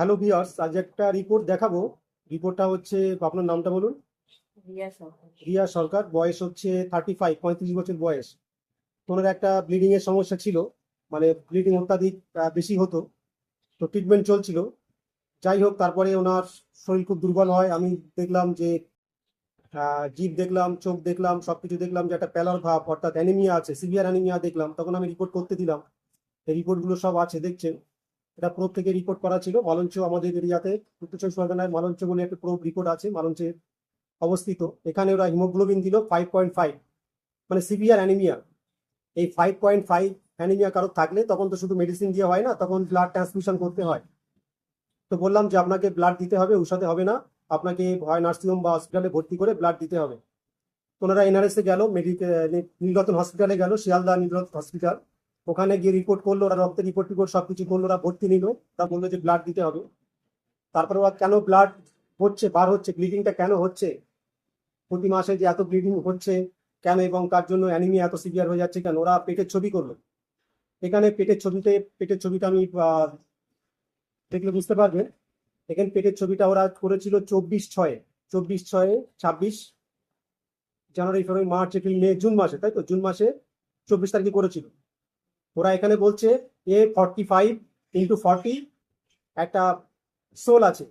Hello viewers, আজ একটা report দেখাবো। রিপোর্টটা হচ্ছে, আপনার নামটা বলুন। রিয়া সরকার। রিয়া সরকার, বয়স হচ্ছে 35, 35 বছর বয়স। ওনার একটা ব্লিডিং এর সমস্যা ছিল, মানে ব্লিডিং অত্যাধিক বেশি হতো। তো ট্রিটমেন্ট চলছিল। যাই হোক, তারপরে ওনার শরীর খুব দুর্বল হয়। আমি দেখলাম যে জিভ দেখলাম, চোখ দেখলাম, সবকিছু দেখলাম যে একটা প্যালার ভাব, অর্থাৎ অ্যানিমিয়া আছে, সিভিয়ার অ্যানিমিয়া দেখলাম। তখন আমি রিপোর্ট করতে দিলাম। এই রিপোর্টগুলো সব আছে, দেখছেন। এটা প্রোব থেকে রিপোর্ট করা ছিল। মালঞ্চ আমাদের এরিয়াতে, উত্তর চব্বিশ পরগনায় মালঞ্চ বলে একটা প্রোব রিপোর্ট আছে, মালঞ্চে অবস্থিত। এখানে ওরা হিমোগ্লোবিন দিল 5.5, মানে সিভিয়ার অ্যানিমিয়া। এই 5.5 অ্যানিমিয়া কারো থাকলে তখন তো শুধু মেডিসিন দিয়ে হয় না, তখন ব্লাড ট্রান্সফিউশন করতে হয়। তো বললাম যে আপনাকে ব্লাড দিতে হবে, ওর সাথে হবে না, আপনাকে হয় নার্সিংহোম বা হসপিটালে ভর্তি করে ব্লাড দিতে হবে। তো ওনারা এনআরএসে গেল, নীলরতন হসপিটালে গেল, শিয়ালদা নীলরতন হসপিটাল। ওখানে গিয়ে রিপোর্ট করলো ওরা, রক্তের রিপোর্ট টিপোর্ট সবকিছু করলো, ওরা ভর্তি নিল। তা বললো যে ব্লাড দিতে হবে। তারপরে ওরা কেন ব্লাড হচ্ছে, বার হচ্ছে, ব্লিডিংটা কেন হচ্ছে, প্রতি মাসে যে এত ব্লিডিং হচ্ছে কেন, এবং তার জন্য অ্যানিমিয়া এত সিভিয়ার হয়ে যাচ্ছে কেন, ওরা পেটের ছবি করলো। এখানে পেটের ছবিটা আমি দেখলে বুঝতে পারবেন। এখানে পেটের ছবিটা ওরা করেছিল 24/6, 24/6, 26 জানুয়ারি, ফেব্রুয়ারি, মার্চ, এপ্রিল, মে, জুন মাসে, তাই তো, জুন মাসে 24 তারিখে করেছিল। ওরা এখানে বলছে A45x40 একটা সোল আছে।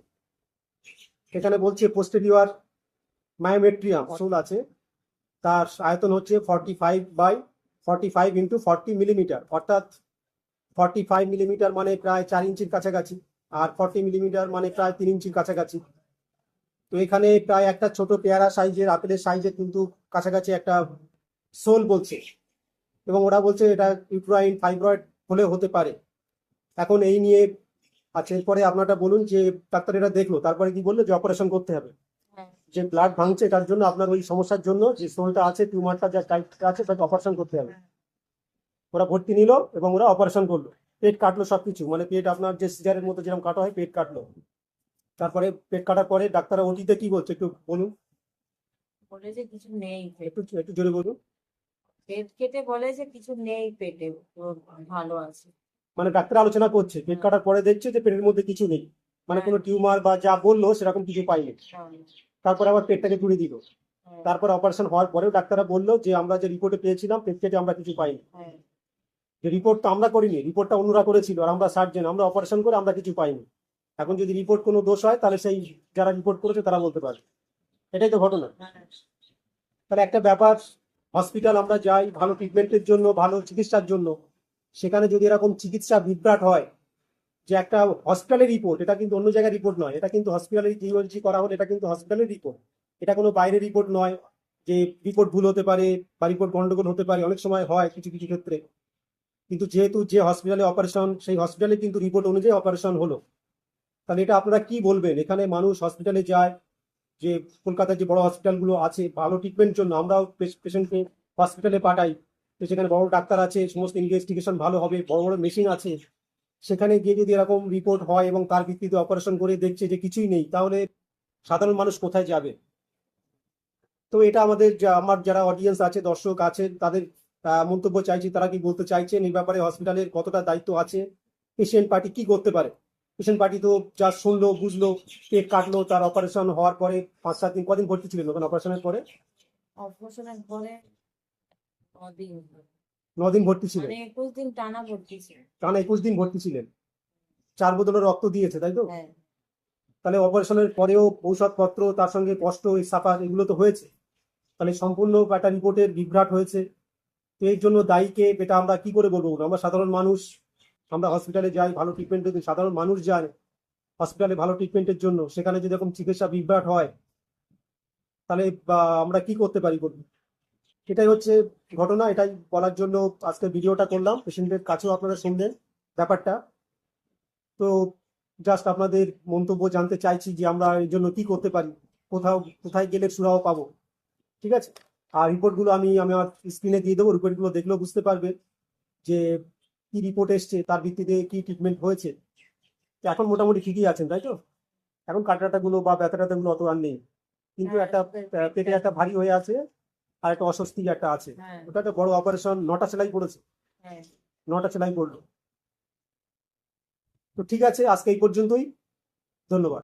এখানে বলছে পোস্টেরিয়র মায়োমেট্রিয়াম সোল আছে। তার আয়তন হচ্ছে 45/45 × 40 মিলিমিটার, অর্থাৎ 45 মিলিমিটার মানে প্রায় 4 ইঞ্চির কাছাকাছি, আর 40 মিলিমিটার মানে প্রায় 3 ইঞ্চির কাছাকাছি। তো এখানে প্রায় একটা ছোট পেয়ারা সাইজের, আপেলের সাইজের কিন্তু কাছাকাছি একটা সোল বলছে। এবং ওরা বলছে এটা ইউট্রাইন ফাইব্রয়েড হলেও হতে পারে। এখন এই নিয়ে, আচ্ছা এরপরে আপনারটা বলুন যে ডাক্তার এটা দেখলো, তারপরে কি বললো যে অপারেশন করতে হবে। হ্যাঁ। যে ব্লাড ভাঙছে এটার জন্য, আপনার ওই সমস্যার জন্য যে সোলটা আছে, টিউমারটা যা টাইপ আছে, তাকে অপারেশন করতে হবে। ওরা ভর্তি নিল এবং ওরা অপারেশন করলো। পেট কাটলো সবকিছু, মানে পেট আপনার যে সিজারের মতো যেরকম কাটা হয়, পেট কাটলো। তারপরে পেট কাটার পরে ডাক্তার ওটিতে কি বলছে একটু বলুন। বলে যে কিছু নেই একটু পেটে। একটু জোরে বলুন। পেট কেটে বলে যে কিছু নেই পেটে, পুরো ভালো আছে। মানে ডাক্তার আলোচনা করছে, পেট হ্যাঁ। কাটার পরে দেখছে যে পেটের মধ্যে কিছু নেই, মানে হ্যাঁ। কোনো টিউমার বা যা বললো সেরকম কিছু পাইনি। হ্যাঁ। তারপরে আবার পেটটাকে তুলে দিল। হ্যাঁ। তারপর অপারেশন হওয়ার পরেও ডাক্তাররা বললো যে আমরা যে রিপোর্টে পেয়েছিলাম পেট কেটে আমরা কিছু পাইনি। হ্যাঁ। যে রিপোর্ট তো আমরা করিনি, রিপোর্টটা অন্যরা করেছিল, আর আমরা সার্জন, আমরা অপারেশন করে আমরা কিছু পাইনি। এখন যদি রিপোর্ট কোনো দোষ হয়, তাহলে সেই যারা রিপোর্ট করেছে তারা বলতে পারে। এটাই তো ঘটনা। হ্যাঁ। তাহলে একটা ব্যাপার, হসপিটাল আমরা যাই ভালো ট্রিটমেন্টের জন্য, ভালো চিকিৎসার জন্য, সেখানে যদি এরকম চিকিৎসা বিভ্রাট হয়, যে একটা হসপিটালের রিপোর্ট, এটা কিন্তু অন্য জায়গায় রিপোর্ট নয়, এটা কিন্তু হসপিটালের জিওলজি করা হলে এটা কিন্তু হসপিটালের রিপোর্ট, এটা কোনো বাইরের রিপোর্ট নয়। যে রিপোর্ট ভুল হতে পারে বা রিপোর্ট গন্ডগোল হতে পারে, অনেক সময় হয় কিছু কিছু ক্ষেত্রে। কিন্তু যেহেতু যে হসপিটালে অপারেশন, সেই হসপিটালে কিন্তু রিপোর্ট অনুযায়ী অপারেশন হলো। তাহলে এটা আপনারা কি বলবেন? এখানে মানুষ হসপিটালে যায়, যে কলকাতায় যে বড় হসপিটালগুলো আছে ভালো ট্রিটমেন্ট জন্য, আমরাও পেশেন্টকে হসপিটালে পাঠাই। তো সেখানে বড় ডাক্তার আছে, সমস্ত ইনভেস্টিগেশন ভালো হবে, বড় বড় মেশিন আছে। সেখানে গিয়ে যদি এরকম রিপোর্ট হয় এবং তার ভিত্তিতে অপারেশন করে দেখছে যে কিছুই নেই, তাহলে সাধারণ মানুষ কোথায় যাবে? তো এটা আমাদের আমার যারা অডিয়েন্স আছে, দর্শক আছে, তাদের মন্তব্য চাইছি, তারা কি বলতে চাইছেন এই ব্যাপারে, হসপিটালের কতটা দায়িত্ব আছে, পেশেন্ট পার্টি কি করতে পারে। পেশেন্ট পার্টি তো যা শুনলো বুঝলো, পেট কাটলো, তার অপারেশন হওয়ার পরে 5-7 দিন, কদিন ভর্তি ছিলেন ওখানে অপারেশনের পরে? অপারেশনের পরে 9 দিন, 9 দিন ভর্তি ছিলেন। মানে 21 দিন টানা ভর্তি ছিল। টানা 21 দিন ভর্তি ছিলেন। 4 বোতলের রক্ত দিয়েছে, তাই তো? হ্যাঁ। তাহলে অপারেশনের পরেও ঔষধপত্র, তার সঙ্গে কষ্ট, এই সাফার, এগুলো তো হয়েছে। তাহলে সম্পূর্ণ একটা রিপোর্টের বিভ্রাট হয়েছে। তো এর জন্য দায়ী কে, এটা আমরা কি করে বলবো? আমরা সাধারণ মানুষ, আমরা হসপিটালে যাই ভালো ট্রিটমেন্টের জন্য, সাধারণ মানুষ যায় হসপিটালে ভালো ট্রিটমেন্টের জন্য, সেখানে যদি এরকম চিকিৎসা বিভ্রাট হয়, তাহলে আমরা কি করতে পারি বলুন? এটাই হচ্ছে ঘটনা, এটাই বলার জন্য আজকে ভিডিওটা করলাম। পেশেন্টের কাছেও আপনারা শুনলেন ব্যাপারটা। তো জাস্ট আপনাদের মন্তব্য জানতে চাইছি যে আমরা এর জন্য কি করতে পারি, কোথায় গেলে সুরাহা পাবো। ঠিক আছে। আর রিপোর্টগুলো আমি আমার স্ক্রিনে দিয়ে দেবো, রিপোর্টগুলো দেখলেও বুঝতে পারবে যে কি রিপোর্ট এসছে, তার ভিত্তিতে কি ট্রিটমেন্ট হয়েছে। তো এখন মোটামুটি ঠিকই আছেন, তাই তো? এখন কাটাটাগুলো বা ব্যথা ট্যাথাগুলো অত আর নেই, কিন্তু হ্যাঁ, একটা পেটে একটা ভারী হয়ে আছে, আর একটা অস্বস্তি একটা আছে। হ্যাঁ। ওটা একটা বড় অপারেশন, 9টা সেলাই পড়েছে, হ্যাঁ। 9টা সেলাই পড়লো। তো ঠিক আছে, আজকে এই পর্যন্তই। ধন্যবাদ।